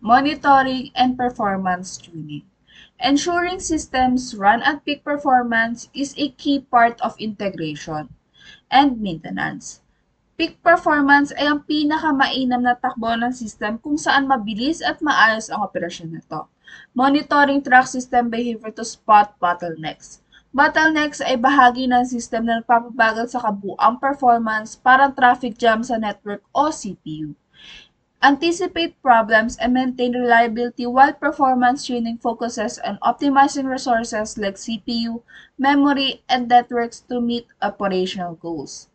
monitoring, and performance tuning. Ensuring systems run at peak performance is a key part of integration and maintenance. Peak performance ay ang pinakamainam na takbo ng system kung saan mabilis at maayos ang operasyon nito. Monitoring track system behavior to spot bottlenecks. Bottlenecks ay bahagi ng system na nagpapabagal sa kabuuang performance, parang traffic jam sa network o CPU. Anticipate problems and maintain reliability, while performance tuning focuses on optimizing resources like CPU, memory, and networks to meet operational goals.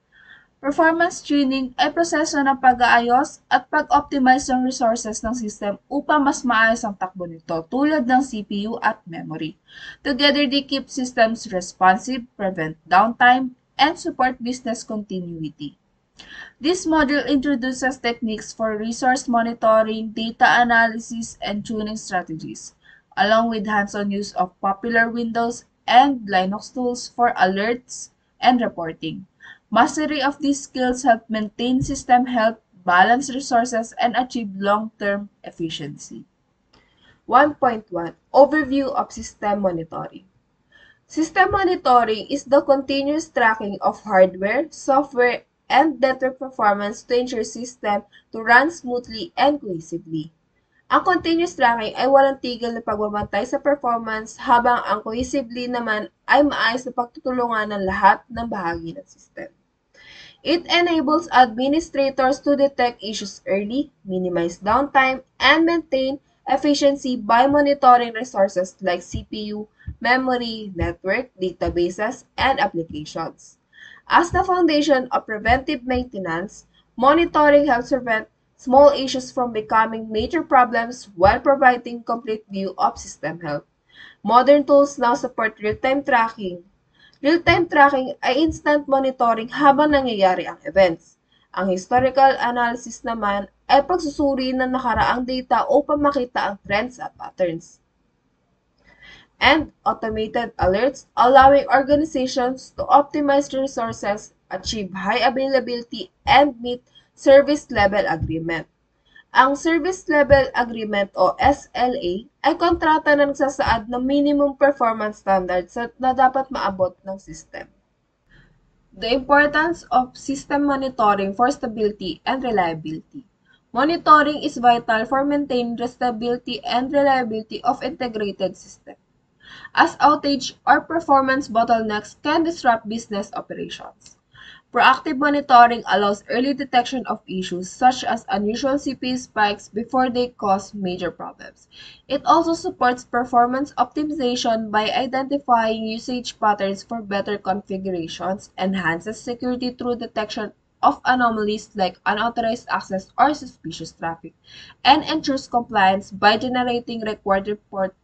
Performance tuning ay proseso ng pag-aayos at pag-optimize ng resources ng system upang mas maayos ang takbo nito, tulad ng CPU at memory. Together, they keep systems responsive, prevent downtime, and support business continuity. This module introduces techniques for resource monitoring, data analysis, and tuning strategies, along with hands-on use of popular Windows and Linux tools for alerts and reporting. Mastery of these skills help maintain system health, balance resources, and achieve long-term efficiency. 1.1 Overview of System Monitoring. System monitoring is the continuous tracking of hardware, software, and network performance to ensure system to run smoothly and cohesively. Ang continuous tracking ay walang tigil na pagbabantay sa performance, habang ang cohesively naman ay maayos na pagtutulungan ng lahat ng bahagi ng system. It enables administrators to detect issues early, minimize downtime, and maintain efficiency by monitoring resources like CPU, memory, network, databases, and applications. As the foundation of preventive maintenance, monitoring helps prevent small issues from becoming major problems while providing complete view of system health. Modern tools now support real-time tracking. Real-time tracking ay instant monitoring habang nangyayari ang events. Ang historical analysis naman ay pagsusuri ng nakaraang data upang makita ang trends at patterns. And automated alerts, allowing organizations to optimize resources, achieve high availability, and meet service level agreement. Ang Service Level Agreement o SLA ay kontrata na nagsasaad ng minimum performance standards na dapat maabot ng system. The importance of system monitoring for stability and reliability. Monitoring is vital for maintaining the stability and reliability of integrated systems, as outage or performance bottlenecks can disrupt business operations. Proactive monitoring allows early detection of issues such as unusual CPU spikes before they cause major problems. It also supports performance optimization by identifying usage patterns for better configurations, enhances security through detection of anomalies like unauthorized access or suspicious traffic, and ensures compliance by generating required reports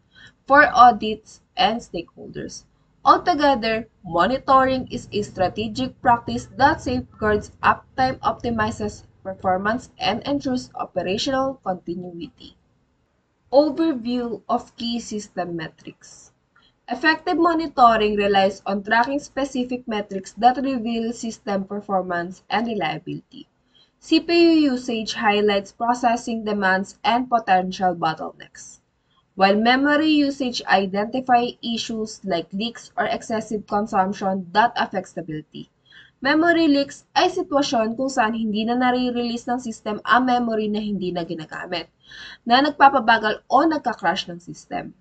for audits and stakeholders. Altogether, monitoring is a strategic practice that safeguards uptime, optimizes performance, and ensures operational continuity. Overview of key system metrics. Effective monitoring relies on tracking specific metrics that reveal system performance and reliability. CPU usage highlights processing demands and potential bottlenecks, while memory usage identifies issues like leaks or excessive consumption that affect stability. Memory leaks ay sitwasyon kung saan hindi na nare-release ng system ang memory na hindi na ginagamit, na nagpapabagal o nagka-crash ng system.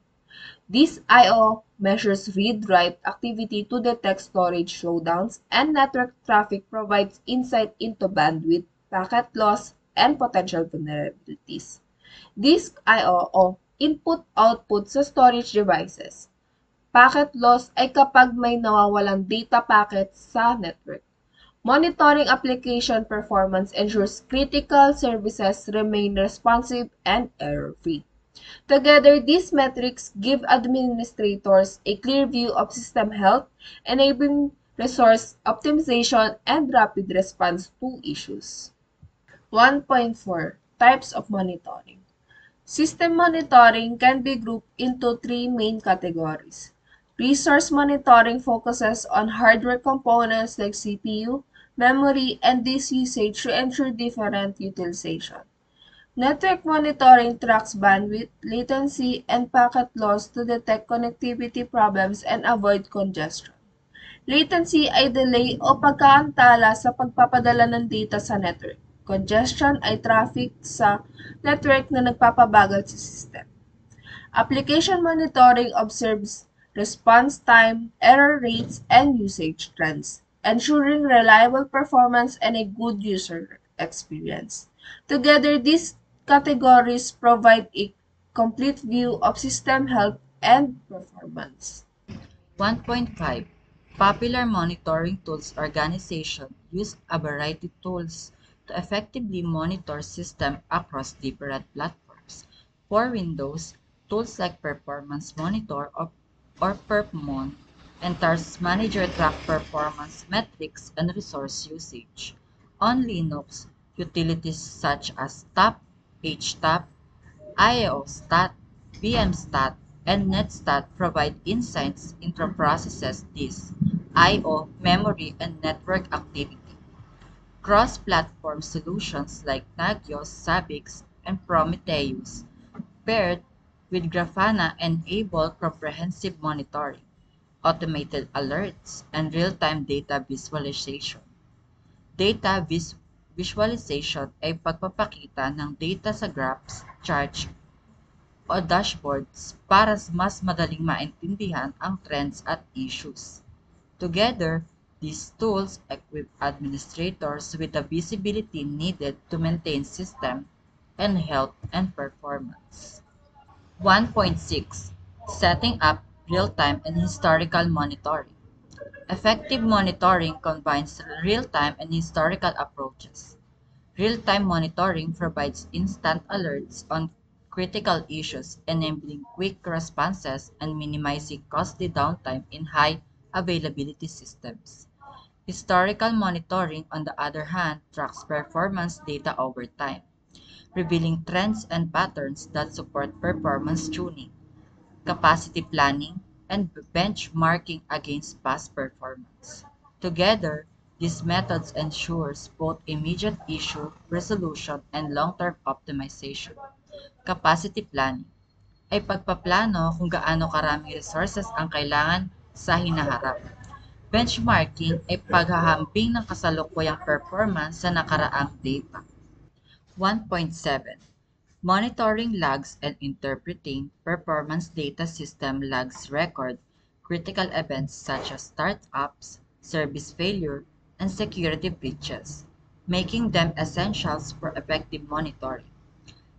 This I/O measures read-write activity to detect storage slowdowns, and network traffic provides insight into bandwidth, packet loss, and potential vulnerabilities. This I/O o input-output sa storage devices. Packet loss ay kapag may nawawalang data packets sa network. Monitoring application performance ensures critical services remain responsive and error-free. Together, these metrics give administrators a clear view of system health, enabling resource optimization and rapid response to issues. 1.4 Types of monitoring. System monitoring can be grouped into three main categories. Resource monitoring focuses on hardware components like CPU, memory, and disk usage to ensure different utilization. Network monitoring tracks bandwidth, latency, and packet loss to detect connectivity problems and avoid congestion. Latency ay delay o pagkaantala sa pagpapadala ng data sa network. Congestion ay traffic sa network na nagpapabagal sa system. Application monitoring observes response time, error rates, and usage trends, ensuring reliable performance and a good user experience. Together, these categories provide a complete view of system health and performance. 1.5 Popular monitoring tools organization use a variety of tools to effectively monitor systems across different platforms. For Windows, tools like Performance Monitor or PerfMon and Task Manager track performance metrics and resource usage. On Linux, utilities such as TAP, HTAP, IOStat, VMstat, and NetStat provide insights into processes disk, I/O, memory, and network activity. Cross-platform solutions like Nagios, Zabbix, and Prometheus, paired with Grafana, enable comprehensive monitoring, automated alerts, and real-time data visualization. Data visualization ay pagpapakita ng data sa graphs, charts, o dashboards para mas madaling maintindihan ang trends at issues. Together, these tools equip administrators with the visibility needed to maintain system and health and performance. 1.6 Setting up real-time and historical monitoring. Effective monitoring combines real-time and historical approaches. Real-time monitoring provides instant alerts on critical issues, enabling quick responses and minimizing costly downtime in high availability systems. Historical monitoring, on the other hand, tracks performance data over time, revealing trends and patterns that support performance tuning, capacity planning, and benchmarking against past performance. Together, these methods ensures both immediate issue resolution and long-term optimization. Capacity planning ay pagpaplano kung gaano karaming resources ang kailangan sa hinaharap. Benchmarking ay paghahambing ng kasalukuyang performance sa nakaraang data. 1.7 Monitoring logs and interpreting performance data system logs record critical events such as startups, service failure, and security breaches, making them essentials for effective monitoring.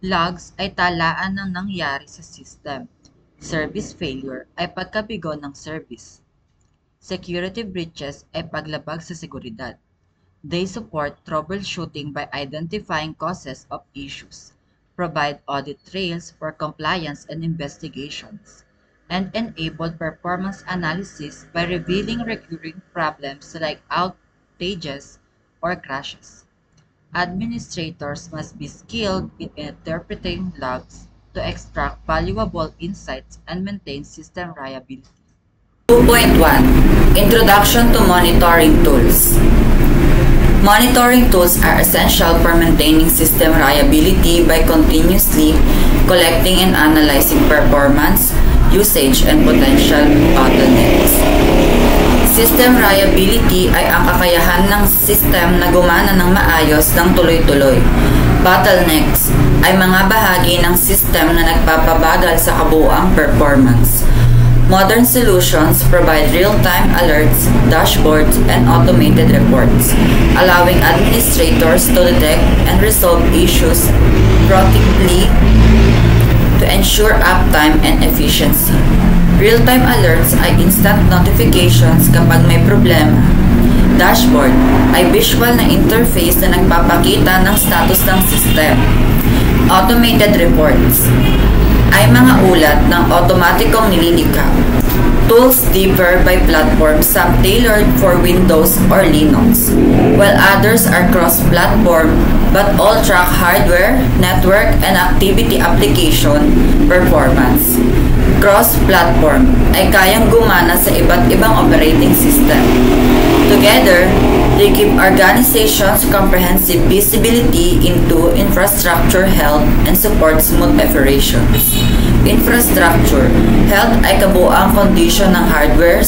Logs ay talaan ng nangyari sa system. Service failure ay pagkabigo ng service. Security breaches ay paglabag sa seguridad. They support troubleshooting by identifying causes of issues, provide audit trails for compliance and investigations, and enable performance analysis by revealing recurring problems like outages or crashes. Administrators must be skilled in interpreting logs to extract valuable insights and maintain system reliability. 2.1 Introduction to Monitoring Tools. Monitoring tools are essential for maintaining system reliability by continuously collecting and analyzing performance, usage, and potential bottlenecks. System reliability ay ang kakayahan ng system na gumana ng maayos ng tuloy-tuloy. Bottlenecks ay mga bahagi ng system na nagpapabagal sa kabuuang performance. Modern solutions provide real-time alerts, dashboards, and automated reports, allowing administrators to detect and resolve issues proactively to ensure uptime and efficiency. Real-time alerts ay instant notifications kapag may problema. Dashboard ay visual na interface na nagpapakita ng status ng system. Automated reports ay mga ulat ng otomatikong nililikha. Tools differ by platform, some tailored for Windows or Linux, while others are cross-platform but all track hardware, network, and activity application performance. Cross-platform ay kayang gumana sa iba't ibang operating system. Together, they give organizations comprehensive visibility into infrastructure health and support smooth operations. Infrastructure. Health ay kabuuang kondisyon ng hardware,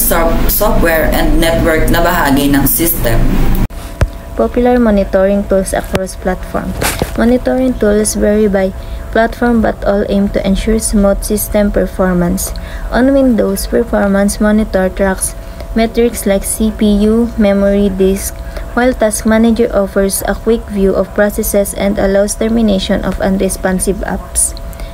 software, and network na bahagi ng system. Popular monitoring tools across platform. Monitoring tools vary by platform but all aim to ensure smooth system performance. On Windows, Performance Monitor tracks metrics like CPU, memory, disk, while Task Manager offers a quick view of processes and allows termination of unresponsive apps.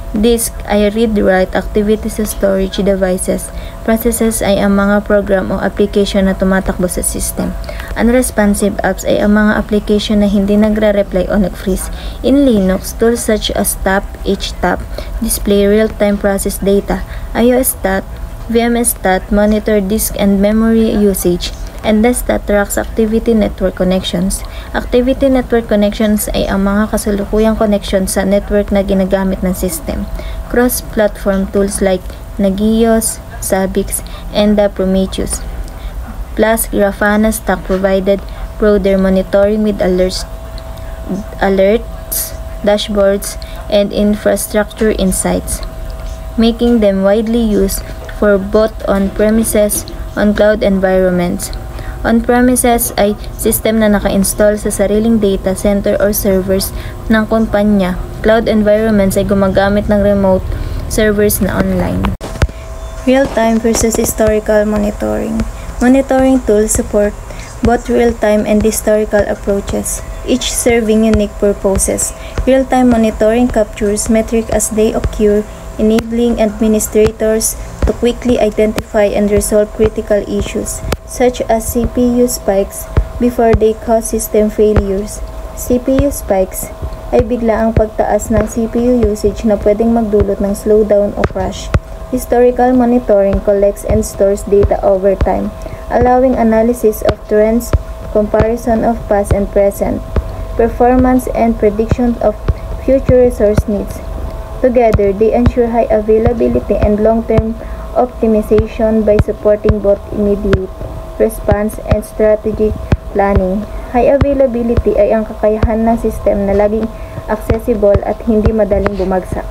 Disk ay read-write activities sa storage devices. Processes ay ang mga program o application na tumatakbo sa system. Unresponsive apps ay ang mga application na hindi nagre-reply o nag-freeze. In Linux, tools such as TAP, HTAP, display real-time process data, IOStat, VMStat monitor disk and memory usage, and DEStat tracks activity network connections. Activity network connections ay ang mga kasalukuyang connection sa network na ginagamit ng system. Cross-platform tools like Nagios, Zabbix, and Prometheus, plus Grafana Stack provided broader monitoring with alerts, dashboards, and infrastructure insights, making them widely used for both on-premises on cloud environments. On-premises ay system na naka-install sa sariling data center or servers ng kumpanya. Cloud environments ay gumagamit ng remote servers na online. Real-time versus historical monitoring. Monitoring tools support both real-time and historical approaches, each serving unique purposes. Real-time monitoring captures metrics as they occur, enabling administrators to quickly identify and resolve critical issues, such as CPU spikes before they cause system failures. CPU spikes ay biglaang pagtaas ng CPU usage na pwedeng magdulot ng slowdown o crash. Historical monitoring collects and stores data over time, allowing analysis of trends, comparison of past and present, performance, and prediction of future resource needs. Together, they ensure high availability and long-term optimization by supporting both immediate response and strategic planning. High availability ay ang kakayahan ng system na laging accessible at hindi madaling bumagsak.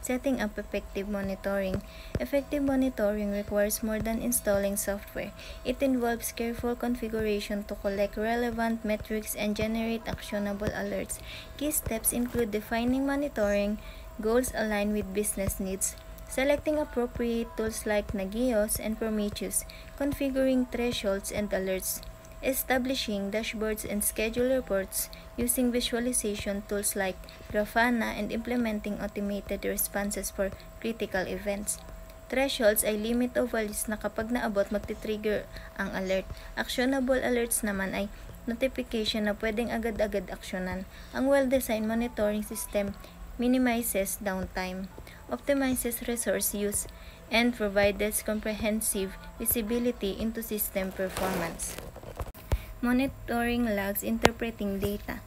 Setting up effective monitoring. Effective monitoring requires more than installing software. It involves careful configuration to collect relevant metrics and generate actionable alerts. Key steps include defining monitoring goals aligned with business needs, selecting appropriate tools like Nagios and Prometheus, configuring thresholds and alerts, establishing dashboards and schedule reports, using visualization tools like Grafana, and implementing automated responses for critical events. Thresholds ay limit o values na kapag naabot magti-trigger ang alert. Actionable alerts naman ay notification na pwedeng agad-agad aksyonan. Ang well-designed monitoring system minimizes downtime, optimizes resource use, and provides comprehensive visibility into system performance. Monitoring logs, interpreting data.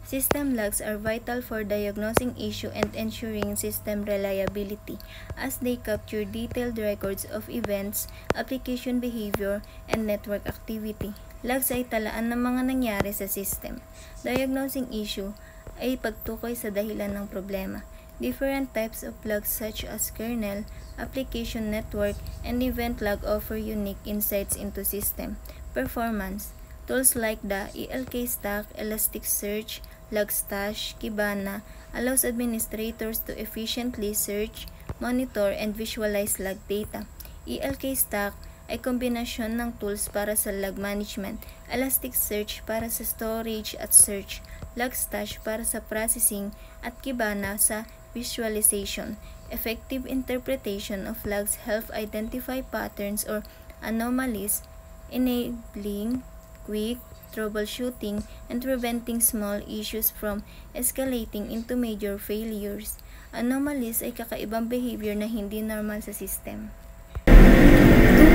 System logs are vital for diagnosing issue and ensuring system reliability, as they capture detailed records of events, application behavior, and network activity. Logs ay talaan ng mga nangyari sa system. Diagnosing issue ay pagtukoy sa dahilan ng problema. Different types of logs such as kernel, application network, and event log offer unique insights into system performance. Tools like the ELKstack, Elasticsearch, Logstash, Kibana allows administrators to efficiently search, monitor, and visualize log data. ELKstack ay kombinasyon ng tools para sa log management, Elasticsearch para sa storage at search, Logstash para sa processing, at Kibana sa visualization. Effective interpretation of logs help identify patterns or anomalies, enabling quick troubleshooting and preventing small issues from escalating into major failures. Anomalies ay kakaibang behavior na hindi normal sa system.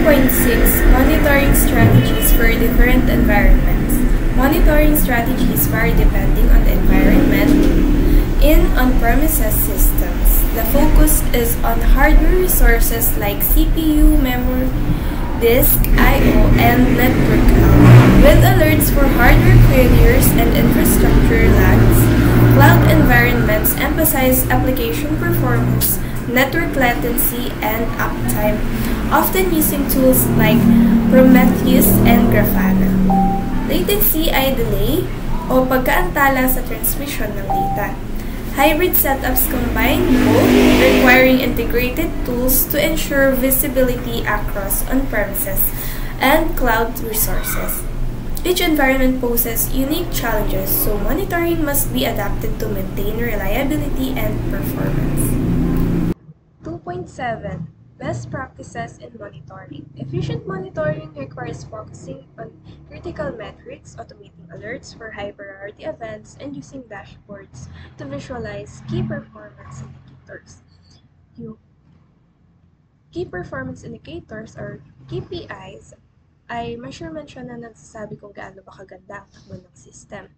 2.6 Monitoring strategies for different environments. Monitoring strategies vary depending on the environment. In on-premises systems, the focus is on hardware resources like CPU, disk, I/O, and network health. With alerts for hardware failures and infrastructure lags, cloud environments emphasize application performance, network latency, and uptime, often using tools like Prometheus and Grafana. Latency ay delay o pagkaantala sa transmission ng data. Hybrid setups combine both, requiring integrated tools to ensure visibility across on-premises and cloud resources. Each environment poses unique challenges, so monitoring must be adapted to maintain reliability and performance. 2.7 Best practices in monitoring. Efficient monitoring requires focusing on critical metrics, automating alerts for high-priority events, and using dashboards to visualize key performance indicators. Key performance indicators or KPIs ay measurement siya na nagsasabi kung gaano ba kaganda ang takbo ng system.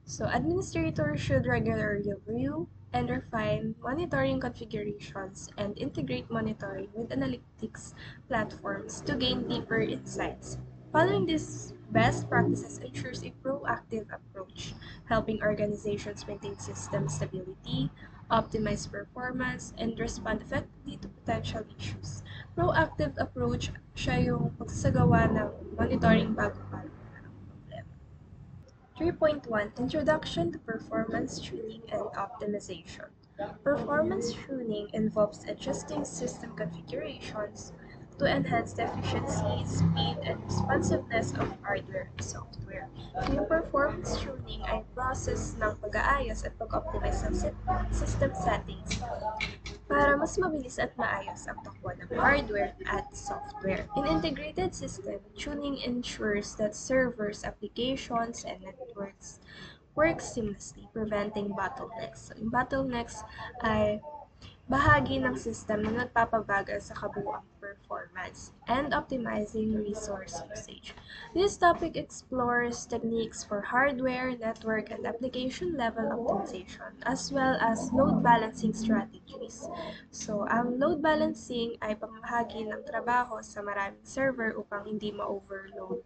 So, administrators should regularly review and refine monitoring configurations and integrate monitoring with analytics platforms to gain deeper insights. Following these best practices ensures a proactive approach, helping organizations maintain system stability, optimize performance, and respond effectively to potential issues. Proactive approach siya yung magsasagawa ng monitoring bago pa ang problema. 3.1 Introduction to Performance Tuning and Optimization. Performance tuning involves adjusting system configurations to enhance the efficiency, speed, and responsiveness of hardware and software. Yung performance tuning ay process ng pag-aayos at pag-optimize ng system settings para mas mabilis at maayos ang takbo ng hardware at software. In integrated system, tuning ensures that servers, applications, and networks work seamlessly, preventing bottlenecks. So, yung bottlenecks ay bahagi ng system na nagpapabagal sa kabuuang performance and optimizing resource usage. This topic explores techniques for hardware, network, and application level optimization as well as load balancing strategies. So, ang load balancing ay pamahagi ng trabaho sa maraming server upang hindi ma-overload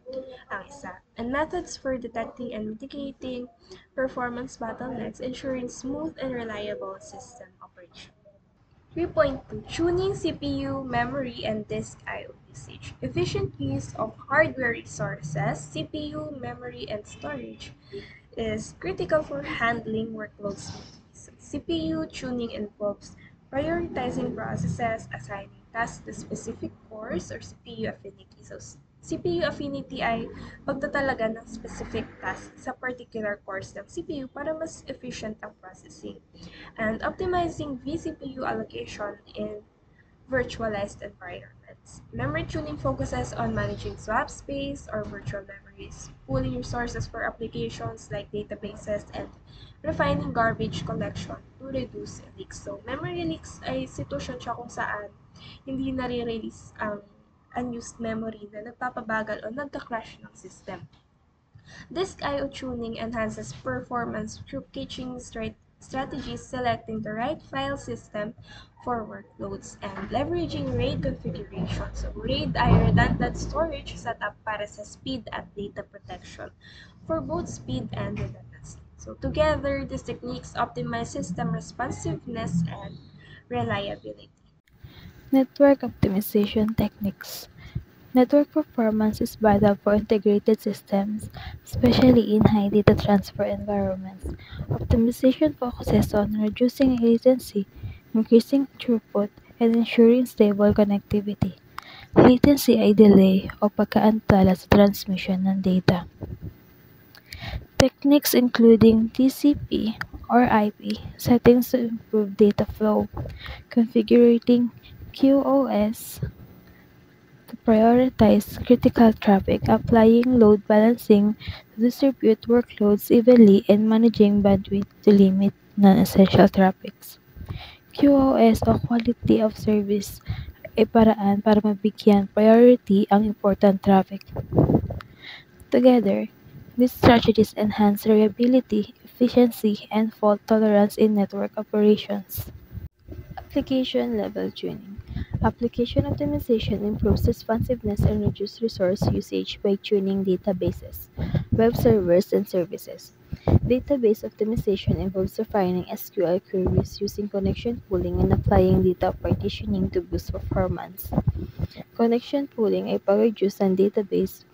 ang isa. And methods for detecting and mitigating performance bottlenecks, ensuring smooth and reliable system operation. 3.2 Tuning CPU, memory, and disk I/O usage. Efficient use of hardware resources, CPU, memory, and storage is critical for handling workloads smoothly. So, CPU tuning involves prioritizing processes, assigning tasks to specific cores or CPU affinity. So, CPU affinity ay pagtatalaga ng specific task sa particular cores ng CPU para mas efficient ang processing. And optimizing vCPU allocation in virtualized environments. Memory tuning focuses on managing swap space or virtual memories, pooling resources for applications like databases, and refining garbage collection to reduce leaks. So, memory leaks ay sitwasyon siya kung saan hindi nare-release ang unused memory na nagpapabagal o nagka-crash ng system. Disk I/O tuning enhances performance through caching strategies, selecting the right file system for workloads, and leveraging RAID configuration. So, RAID ay redundant storage setup para sa speed at data protection for both speed and redundancy. So, together, these techniques optimize system responsiveness and reliability. Network optimization techniques. Network performance is vital for integrated systems, especially in high data transfer environments. Optimization focuses on reducing latency, increasing throughput, and ensuring stable connectivity. Latency ay delay o pagkaantala sa transmission ng data. Techniques including TCP or IP settings to improve data flow, configuring QoS to prioritize critical traffic, applying load balancing to distribute workloads evenly, and managing bandwidth to limit non-essential traffics. QoS o Quality of Service ay paraan para mabigyan priority ang important traffic. Together, these strategies enhance reliability, efficiency, and fault tolerance in network operations. Application level tuning. Application optimization improves responsiveness and reduces resource usage by tuning databases, web servers, and services. Database optimization involves refining SQL queries using connection pooling and applying data partitioning to boost performance. Connection pooling ay pag-reduce ng database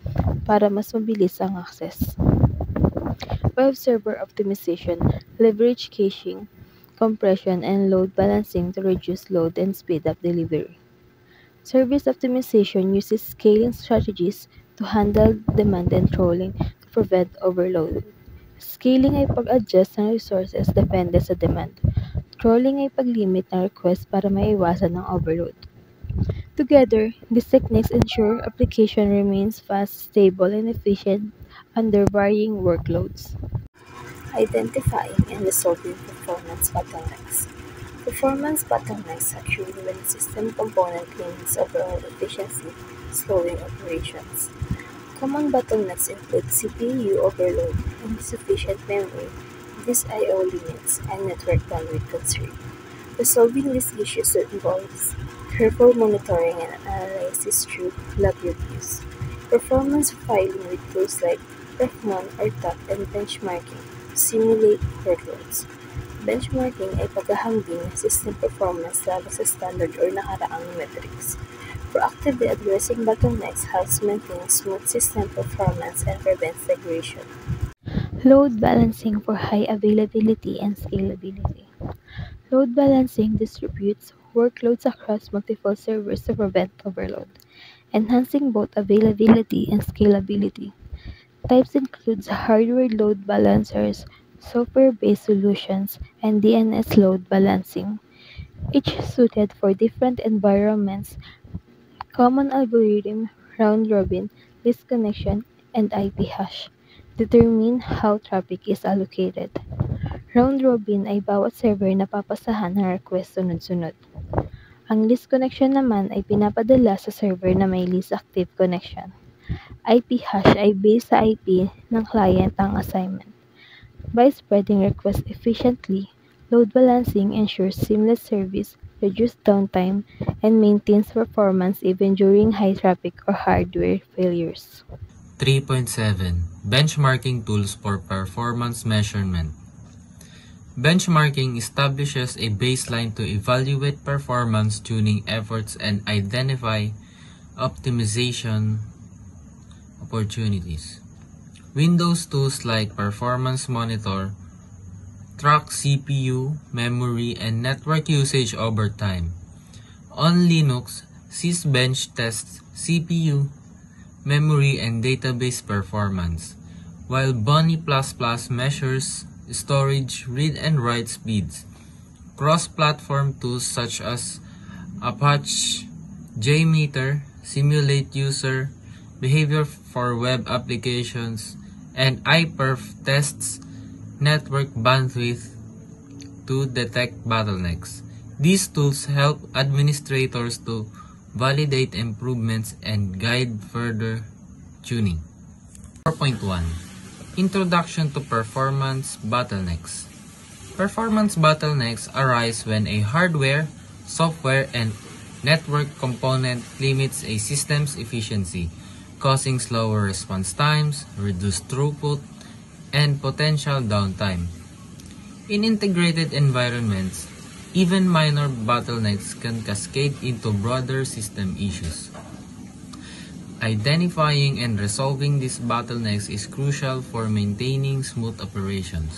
para mas mabilis ang access. Web server optimization leverage caching, compression, and load balancing to reduce load and speed up delivery. Service optimization uses scaling strategies to handle demand and trolling to prevent overload. Scaling ay pag-adjust ng resources depende sa demand. Trolling ay pag-limit ng request para maiwasan ng overload. Together, these techniques ensure application remains fast, stable, and efficient under varying workloads. Identifying and resolving performance bottlenecks. Performance bottlenecks occur when a system component limits overall efficiency, slowing operations. Common bottlenecks include CPU overload, insufficient memory, disk I/O limits, and network bandwidth constraints. Resolving these issues involves careful monitoring and analysis through log reviews, performance profiling with tools like Refmon or TOP, and benchmarking to simulate workloads. Benchmarking ay paghahambing ng system performance laban sa standard or nakaraang metrics. Proactively addressing bottlenecks helps maintain smooth system performance and prevents degradation. Load balancing for high availability and scalability. Load balancing distributes workloads across multiple servers to prevent overload, enhancing both availability and scalability. Types include hardware load balancers, software-based solutions, and DNS load balancing, each suited for different environments. Common algorithm, round-robin, list connection, and IP hash determine how traffic is allocated. Round-robin ay bawat server na papasahan ng request sunod-sunod. Ang list connection naman ay pinapadala sa server na may least active connection. IP hash ay based sa IP ng client ang assignment. By spreading requests efficiently, load balancing ensures seamless service, reduced downtime, and maintains performance even during high traffic or hardware failures. 3.7 Benchmarking tools for performance measurement. Benchmarking establishes a baseline to evaluate performance tuning efforts and identify optimization opportunities. Windows tools like Performance Monitor track CPU, memory, and network usage over time. On Linux, Sysbench tests CPU, memory, and database performance, while Bonnie++ measures storage, read and write speeds. Cross-platform tools such as Apache JMeter simulate user behavior for web applications, and iPerf tests network bandwidth to detect bottlenecks. These tools help administrators to validate improvements and guide further tuning. 4.1 Introduction to performance bottlenecks. Performance bottlenecks arise when a hardware, software, and network component limits a system's efficiency, causing slower response times, reduced throughput, and potential downtime. In integrated environments, even minor bottlenecks can cascade into broader system issues. Identifying and resolving these bottlenecks is crucial for maintaining smooth operations,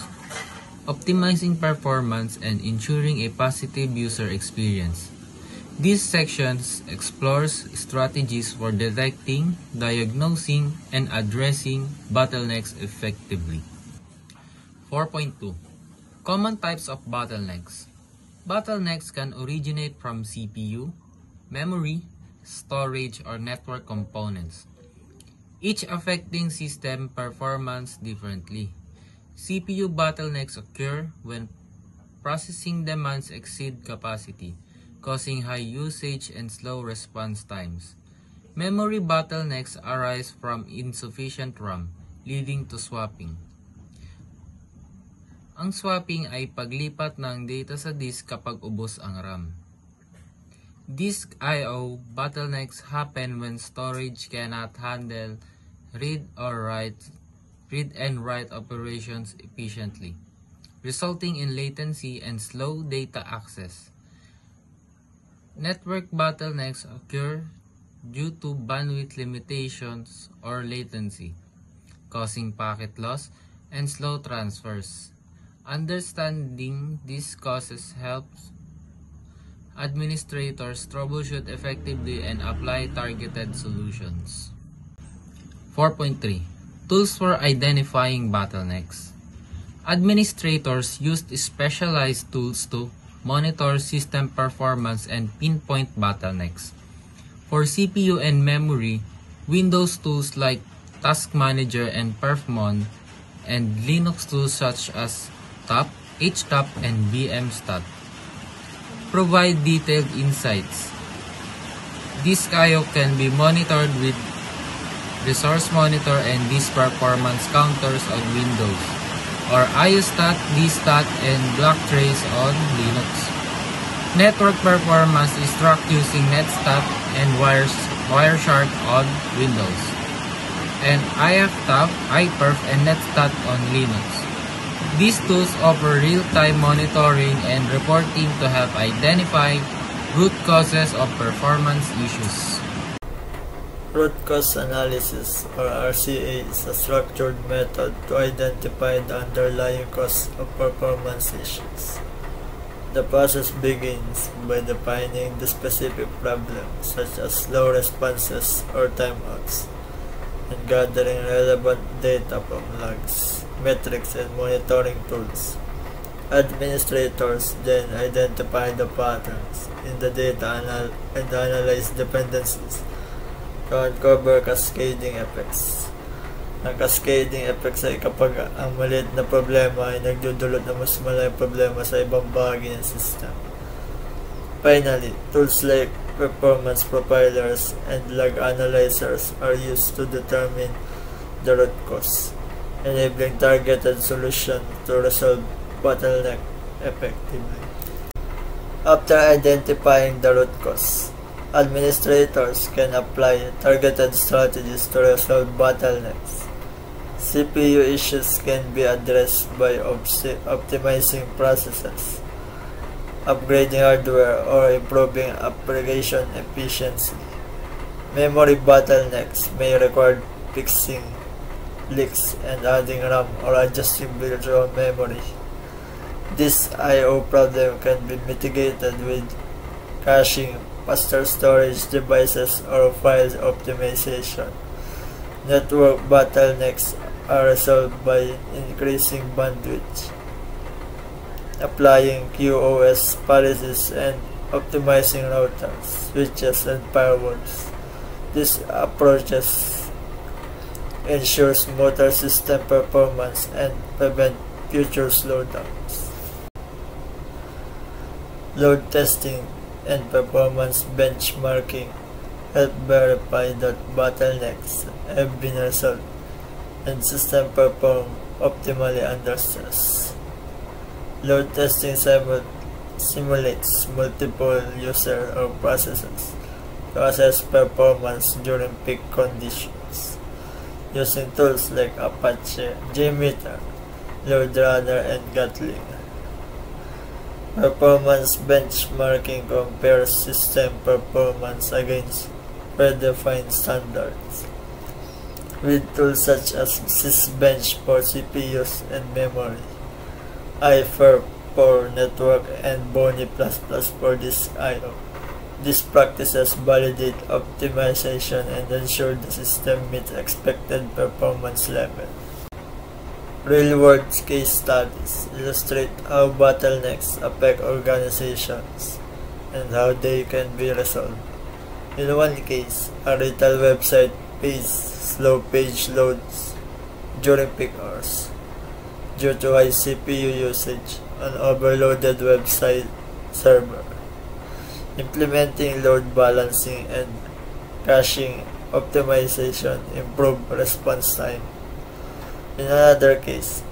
optimizing performance, and ensuring a positive user experience. This section explores strategies for detecting, diagnosing, and addressing bottlenecks effectively. 4.2 Common types of bottlenecks. Bottlenecks can originate from CPU, memory, storage, or network components, each affecting system performance differently. CPU bottlenecks occur when processing demands exceed capacity, causing high usage and slow response times. Memory bottlenecks arise from insufficient RAM, leading to swapping. Ang swapping ay paglipat ng data sa disk kapag ubos ang RAM. Disk I/O bottlenecks happen when storage cannot handle read and write operations efficiently, resulting in latency and slow data access. Network bottlenecks occur due to bandwidth limitations or latency, causing packet loss and slow transfers. Understanding these causes helps administrators troubleshoot effectively and apply targeted solutions. 4.3 Tools for identifying bottlenecks. Administrators used specialized tools to monitor system performance and pinpoint bottlenecks. For CPU and memory, Windows tools like Task Manager and Perfmon, and Linux tools such as TOP, HTOP, and VMstat provide detailed insights. Disk I/O can be monitored with Resource Monitor and Disk Performance Counters on Windows, or IOStat, DStat, and BlockTrace on Linux. Network performance is tracked using NetStat and Wireshark on Windows, and IFTAP, iPerf, and NetStat on Linux. These tools offer real-time monitoring and reporting to help identify root causes of performance issues. Root cause analysis, or RCA, is a structured method to identify the underlying cause of performance issues. The process begins by defining the specific problem, such as slow responses or timeouts, and gathering relevant data from logs, metrics, and monitoring tools. Administrators then identify the patterns in the data and analyze dependencies to uncover cascading effects. Ang cascading effects ay kapag ang maliit na problema ay nagdudulot ng mas malaking problema sa ibang bahagi ng system. Finally, tools like performance profilers and log analyzers are used to determine the root cause, enabling targeted solutions to resolve bottleneck effectively. After identifying the root cause, administrators can apply targeted strategies to resolve bottlenecks. CPU issues can be addressed by optimizing processes, upgrading hardware, or improving application efficiency. Memory bottlenecks may require fixing leaks and adding RAM or adjusting virtual memory. This I/O problem can be mitigated with caching, faster storage devices, or file optimization. Network bottlenecks are resolved by increasing bandwidth, applying QoS policies, and optimizing routers, switches, and firewalls. These approaches ensure smoother system performance and prevent future slowdowns. Load testing and performance benchmarking help verify that bottlenecks have been resolved and system perform optimally under stress. Load testing simulates multiple user or processes to assess performance during peak conditions, using tools like Apache, JMeter, LoadRunner, and Gatling. Performance benchmarking compares system performance against predefined standards, with tools such as Sysbench for CPUs and memory, iFerp for network, and Bony++ for disk I/O. These practices validate optimization and ensure the system meets expected performance level. Real-world case studies illustrate how bottlenecks affect organizations and how they can be resolved. In one case, a retail website faced slow page loads during peak hours due to high CPU usage on overloaded website server. Implementing load balancing and caching optimization improved response time. In another case,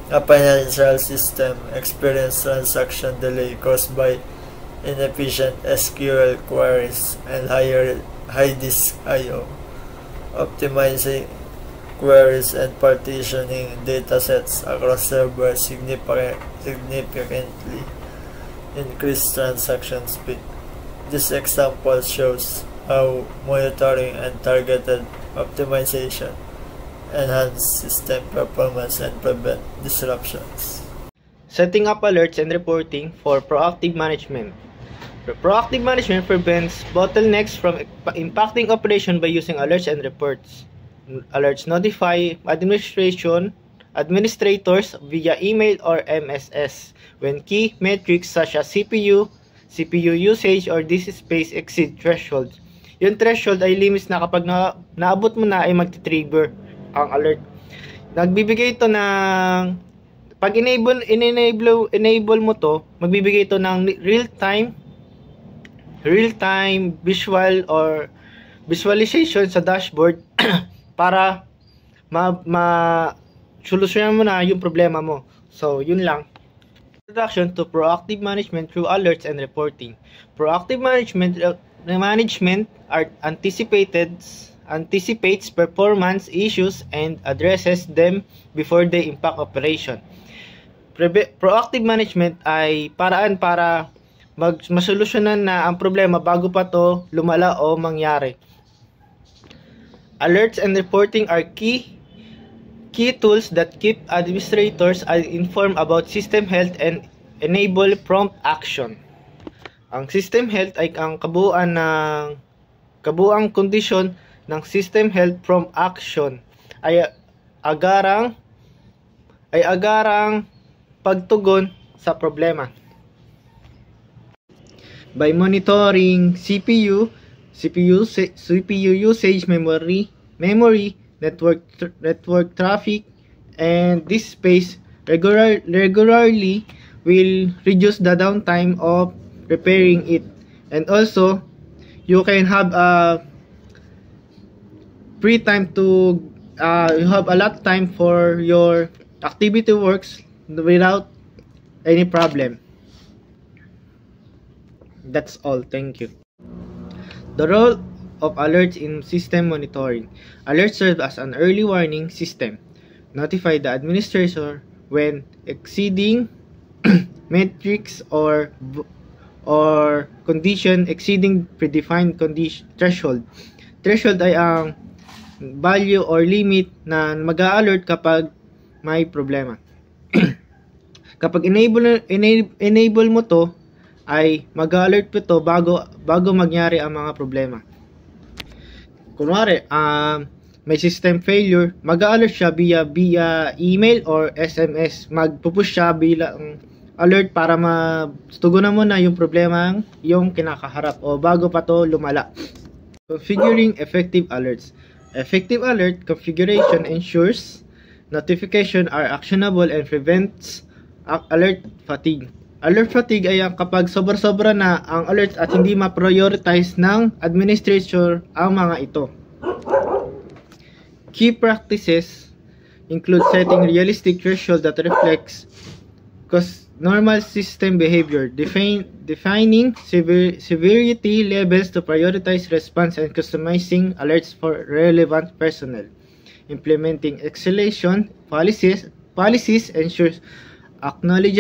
a financial system experienced transaction delay caused by inefficient SQL queries, and high disk I/O. Optimizing queries and partitioning datasets across servers significantly increase transaction speed. This example shows how monitoring and targeted optimization enhance system performance and prevent disruptions. Setting up alerts and reporting for proactive management. Proactive management prevents bottlenecks from impacting operation by using alerts and reports. Alerts notify administrators via email or MSS when key metrics such as CPU usage, or disk space exceed thresholds. Yung threshold ay limits na kapag naabot mo na ay magti-trigger ang alert. Nagbibigay ito ng pag enable mo to, magbibigay ito ng real-time visual or visualization sa dashboard para solusyonan mo na yung problema mo. So, yun lang. Introduction to proactive management through alerts and reporting. Proactive management anticipates performance issues and addresses them before they impact operation. Proactive management ay paraan para masolusyonan na ang problema bago pa to lumala o mangyari. Alerts and reporting are key tools that keep administrators informed about system health and enable prompt action. Ang system health ay ang kabuuang kondisyon ng system health. Prompt action ay agarang pagtugon sa problema. By monitoring CPU usage, memory, network traffic, and disk space regularly will reduce the downtime of repairing it. And also, you can have free time to you have a lot of time for your activity works without any problem. That's all. Thank you. The role of alerts in system monitoring. Alerts serve as an early warning system. Notify the administrator when exceeding metrics or condition exceeding predefined threshold. Threshold ay ang value or limit na mag-a-alert kapag may problema. Kapag enable mo to, ay mag-alert po to bago mangyari ang mga problema. Kunwari, may system failure, mag-alert siya via email or SMS. Magpupush siya bilang alert para matugunan mo na yung problema yung kinakaharap o bago pa to lumala. Configuring effective alerts. Effective alert configuration ensures notification are actionable and prevents alert fatigue. Alert fatigue ay kapag sobra-sobra na ang alerts at hindi ma-prioritize ng administrator ang mga ito. Key practices include setting realistic threshold that reflects normal system behavior, defining severity levels to prioritize response, and customizing alerts for relevant personnel. Implementing escalation policies ensures acknowledge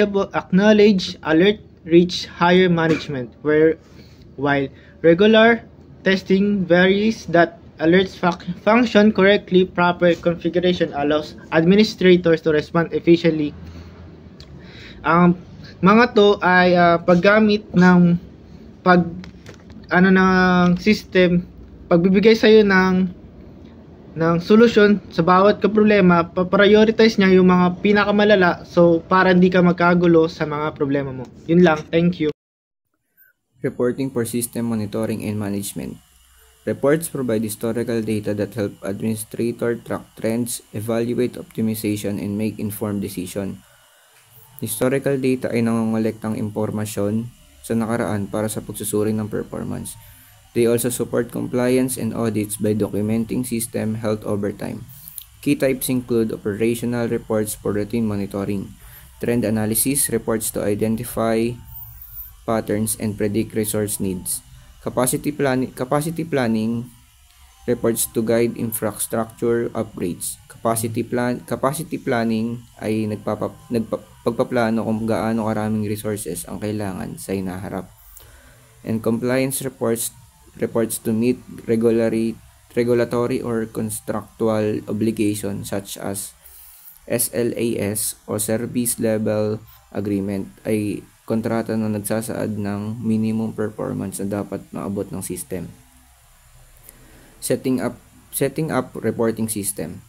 alert reach higher management, while regular testing varies that alerts function correctly. Proper configuration allows administrators to respond efficiently. Ang mga to ay paggamit ng system, pagbibigay sa iyo ng solusyon sa bawat problema, pa-prioritize niya yung mga pinakamalala para hindi ka magkagulo sa mga problema mo. Yun lang, thank you. Reporting for system monitoring and management. Reports provide historical data that help administrator track trends, evaluate optimization, and make informed decision. Historical data ay nangongolektang impormasyon sa nakaraan para sa pagsusuri ng performance. They also support compliance and audits by documenting system health over time. Key types include operational reports for routine monitoring, trend analysis reports to identify patterns, and predict resource needs. Capacity planning reports to guide infrastructure upgrades. Capacity planning ay pagpaplano kung gaano karaming resources ang kailangan sa hinaharap. And compliance reports to meet regulatory or contractual obligations such as SLAS o Service Level Agreement ay kontrata na nagsasaad ng minimum performance na dapat maabot ng system. Setting up reporting system.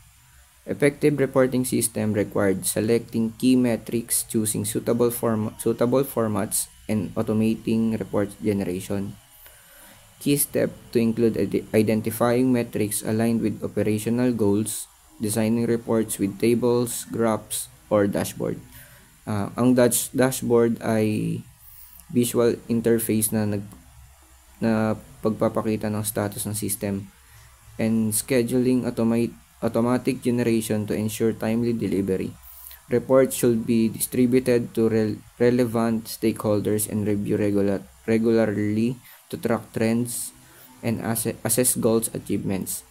Effective reporting system required selecting key metrics, choosing suitable formats, and automating report generation. Key step to include identifying metrics aligned with operational goals, designing reports with tables, graphs, or dashboard. Ang dashboard ay visual interface na pagpapakita ng status ng system, and scheduling automatic generation to ensure timely delivery. Reports should be distributed to relevant stakeholders and review regularly to track trends and assess goals achievements.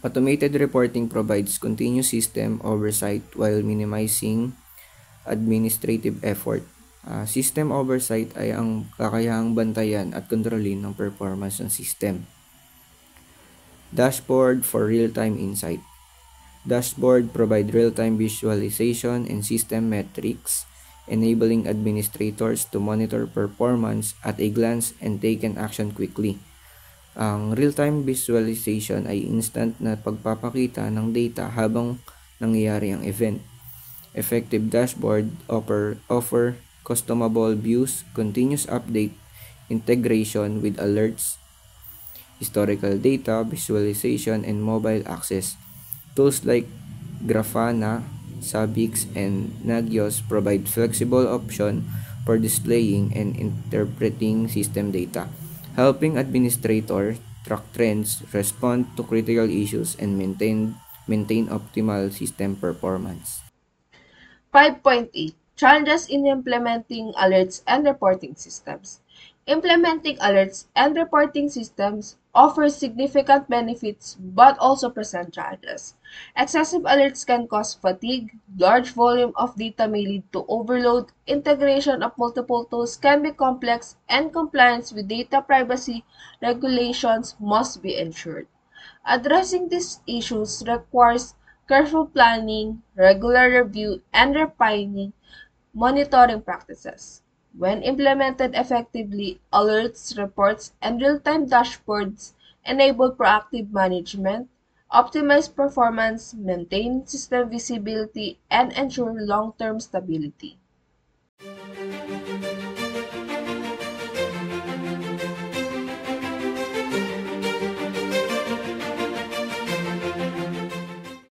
Automated reporting provides continuous system oversight while minimizing administrative effort. System oversight ay ang kakayahang bantayan at kontrolin ng performance ng system. Dashboard for real-time insight. Dashboard provide real-time visualization and system metrics, enabling administrators to monitor performance at a glance and take an action quickly. Ang real-time visualization ay instant na pagpapakita ng data habang nangyayari ang event. Effective dashboard offer customizable views, continuous update, integration with alerts, historical data, visualization, and mobile access. Tools like Grafana, Zabbix, and Nagios provide flexible option for displaying and interpreting system data, helping administrators track trends, respond to critical issues, and maintain optimal system performance. 5.8 Challenges in implementing alerts and reporting systems. Implementing alerts and reporting systems offers significant benefits but also present challenges. Excessive alerts can cause fatigue, large volume of data may lead to overload, integration of multiple tools can be complex, and compliance with data privacy regulations must be ensured. Addressing these issues requires careful planning, regular review, and refining monitoring practices. When implemented effectively, alerts, reports, and real-time dashboards enable proactive management, optimize performance, maintain system visibility, and ensure long-term stability.